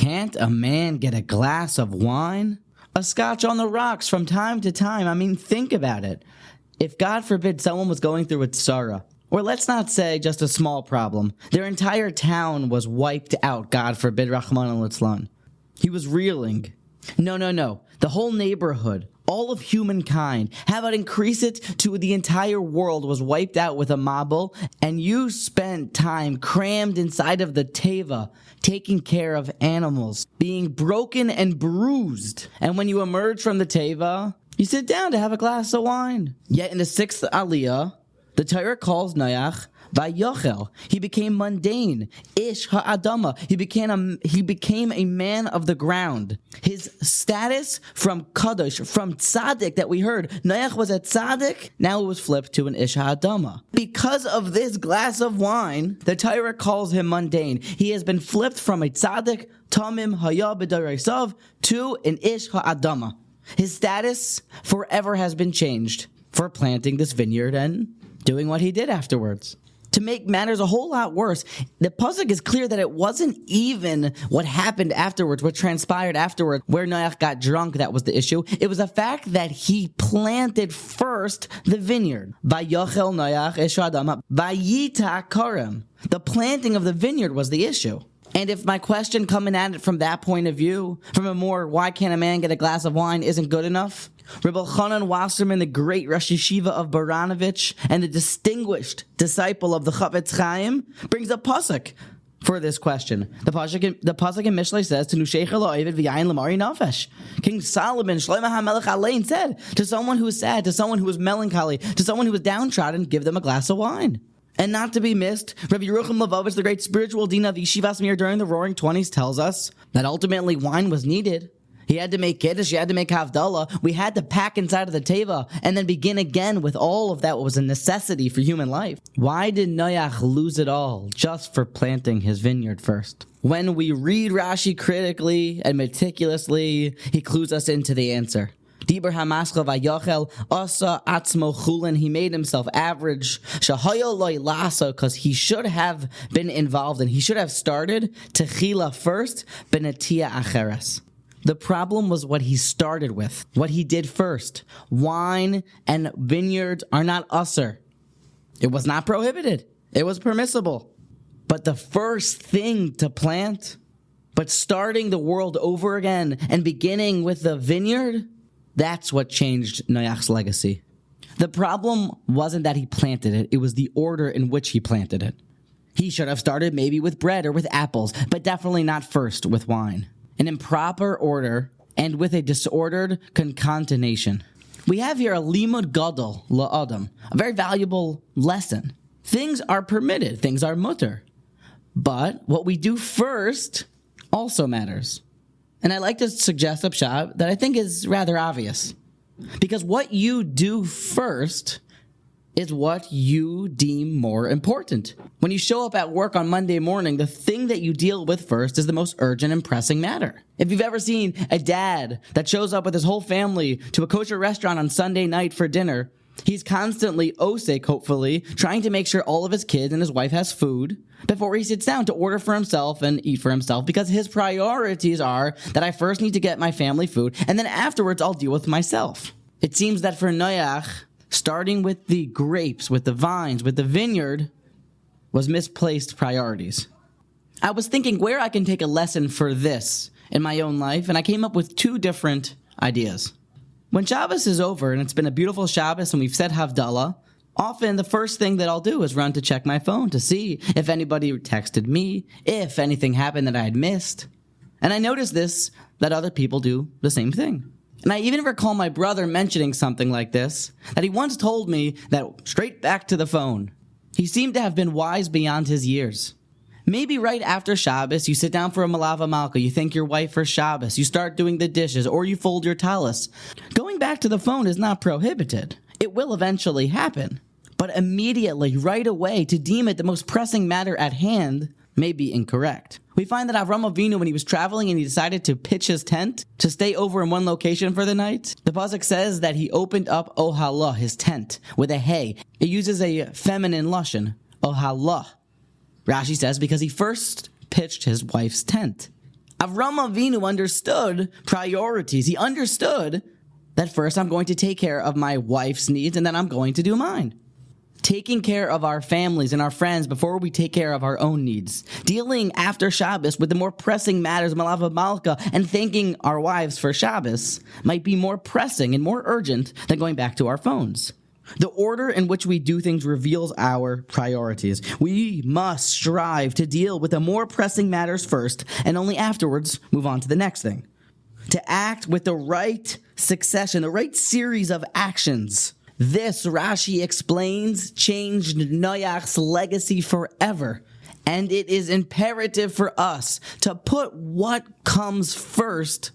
Can't a man get a glass of wine? A Scotch on the rocks from time to time. I mean, think about it. If God forbid someone was going through a tzara, or let's not say just a small problem, their entire town was wiped out, God forbid, Rahman al-Islam. He was reeling. No. The whole neighborhood, all of humankind, how about increase it to the entire world was wiped out with a mabul, and you spent time crammed inside of the teva, taking care of animals, being broken and bruised. And when you emerge from the teva, you sit down to have a glass of wine. Yet in the 6th aliyah, the Torah calls Noach Vayochel. He became mundane. Ish ha'adama. He became a man of the ground. His status from Kadosh, from Tzaddik that we heard, Noach was a Tzaddik, now it was flipped to an Ish ha'adama. Because of this glass of wine, the Torah calls him mundane. He has been flipped from a Tzaddik, Tamim Haya B'Daraisav, to an Ish ha'adama. His status forever has been changed for planting this vineyard and doing what he did afterwards. To make matters a whole lot worse, the pasuk is clear that it wasn't even what happened afterwards, what transpired afterwards, where Noach got drunk, that was the issue. It was the fact that he planted first the vineyard. Vayochel Noach ish ha'adama, vayita karem. The planting of the vineyard was the issue. And if my question coming at it from that point of view, from a more, why can't a man get a glass of wine, isn't good enough, Rav Elchonan Wasserman, the great Rosh Yeshiva of Baranovich, and the distinguished disciple of the Chavetz Chaim, brings a pasuk for this question. The pasuk in Mishlei says, "To Nusheicha lo'ovid v'yayin l'mari nafesh." King Solomon, Shlomo HaMelech Alein, said, to someone who is sad, to someone who is melancholy, to someone who is downtrodden, give them a glass of wine. And not to be missed, Rav Yerucham Levovitch, the great spiritual dean of Yeshivas Mir during the Roaring Twenties, tells us that ultimately wine was needed. He had to make Kiddush, he had to make Havdalah, we had to pack inside of the Teva, and then begin again with all of that what was a necessity for human life. Why did Noach lose it all just for planting his vineyard first? When we read Rashi critically and meticulously, he clues us into the answer. Dibur hamaschal vayochel asa atzmo chulin. He made himself average. Shahayo loy laso, because he should have been involved and he should have started techila first, benetia acheres. The problem was what he started with, what he did first. Wine and vineyards are not usser. It was not prohibited. It was permissible. But the first thing to plant, but starting the world over again and beginning with the vineyard, that's what changed Noach's legacy. The problem wasn't that he planted it, it was the order in which he planted it. He should have started maybe with bread or with apples, but definitely not first with wine. An improper order and with a disordered concatenation. We have here a limud gadol la'adam, a very valuable lesson. Things are permitted, things are mutter. But what we do first also matters. And I like to suggest a pshat that I think is rather obvious. Because what you do first is what you deem more important. When you show up at work on Monday morning, the thing that you deal with first is the most urgent and pressing matter. If you've ever seen a dad that shows up with his whole family to a kosher restaurant on Sunday night for dinner, he's constantly osek, hopefully, trying to make sure all of his kids and his wife has food before he sits down to order for himself and eat for himself, because his priorities are that I first need to get my family food, and then afterwards I'll deal with myself. It seems that for Noach, starting with the grapes, with the vines, with the vineyard, was misplaced priorities. I was thinking where I can take a lesson for this in my own life, and I came up with two different ideas. When Shabbos is over, and it's been a beautiful Shabbos, and we've said Havdalah, often the first thing that I'll do is run to check my phone to see if anybody texted me, if anything happened that I had missed. And I noticed this, that other people do the same thing. And I even recall my brother mentioning something like this, that he once told me that straight back to the phone. He seemed to have been wise beyond his years. Maybe right after Shabbos, you sit down for a malava malka, you thank your wife for Shabbos, you start doing the dishes, or you fold your talis. Going back to the phone is not prohibited. It will eventually happen. But immediately, right away, to deem it the most pressing matter at hand may be incorrect. We find that Avram Avinu, when he was traveling and he decided to pitch his tent to stay over in one location for the night, the pasuk says that he opened up ohalah, his tent, with a hay. It uses a feminine lashon, ohalah. Rashi says because he first pitched his wife's tent. Avram Avinu understood priorities. He understood that first I'm going to take care of my wife's needs and then I'm going to do mine. Taking care of our families and our friends before we take care of our own needs. Dealing after Shabbos with the more pressing matters, Malav Malka, and thanking our wives for Shabbos might be more pressing and more urgent than going back to our phones. The order in which we do things reveals our priorities. We must strive to deal with the more pressing matters first, and only afterwards move on to the next thing. To act with the right succession, the right series of actions. This, Rashi explains, changed Noach's legacy forever. And it is imperative for us to put what comes first.